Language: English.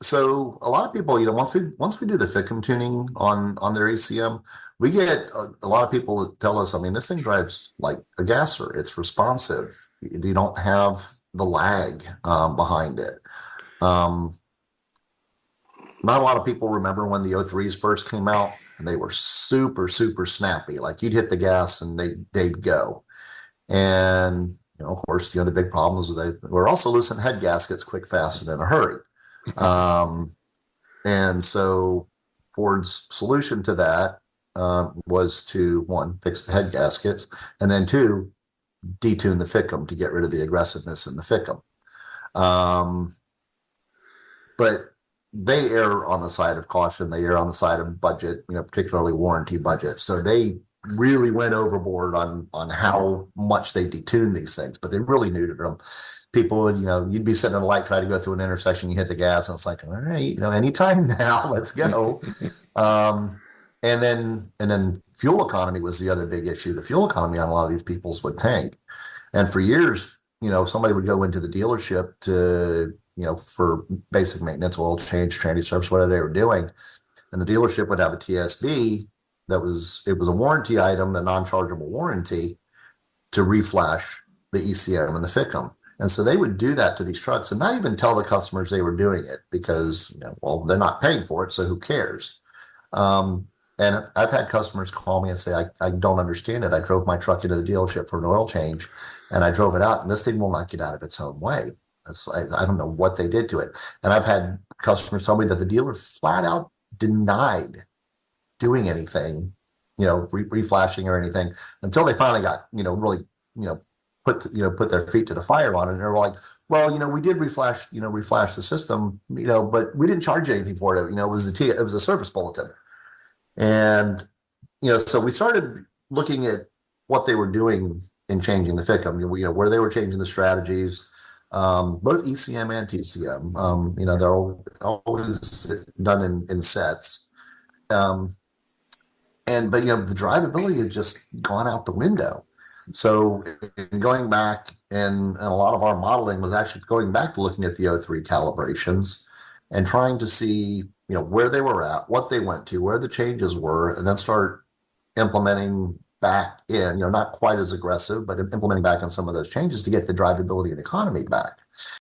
So a lot of people, once we do the FICM tuning on their ECM, we get a lot of people that tell us, I mean, this thing drives like a gasser. It's responsive. You don't have the lag behind it. Um, Not a lot of people remember when the O3s first came out, and they were super, super snappy. Like you'd hit the gas and they'd go. And of course, the big problems with they were also loosening head gaskets quick, fast, and in a hurry. Um, and so Ford's solution to that was to one, fix the head gaskets, and then two, detune the FICM to get rid of the aggressiveness in the FICM. But they err on the side of caution. They err on the side of budget, particularly warranty budget. So they really went overboard on how much they detune these things, but they really neutered them. People would, you'd be sitting in a light, try to go through an intersection, you hit the gas, and it's like, all right, anytime now, let's go. Um, and then fuel economy was the other big issue. The fuel economy on a lot of these people's would tank. And for years, somebody would go into the dealership to, for basic maintenance, oil change, tranny service, whatever they were doing. And the dealership would have a TSB it was a warranty item, a non-chargeable warranty to reflash the ECM and the FICM. And so they would do that to these trucks and not even tell the customers they were doing it because, well, they're not paying for it, so who cares? And I've had customers call me and say, I don't understand it. I drove my truck into the dealership for an oil change and I drove it out and this thing will not get out of its own way. I don't know what they did to it. And I've had customers tell me that the dealer flat out denied doing anything, reflashing or anything until they finally got, really, put their feet to the fire on it. And they're like, well, we did reflash the system, but we didn't charge you anything for it. It was it was a service bulletin. And, so we started looking at what they were doing in changing the FICM, where they were changing the strategies, both ECM and TCM. They're always done in sets. But the drivability had just gone out the window. So going back and a lot of our modeling was actually going back to looking at the O3 calibrations and trying to see, where they were at, what they went to, where the changes were, and then start implementing back in, not quite as aggressive, but implementing back on some of those changes to get the drivability and economy back.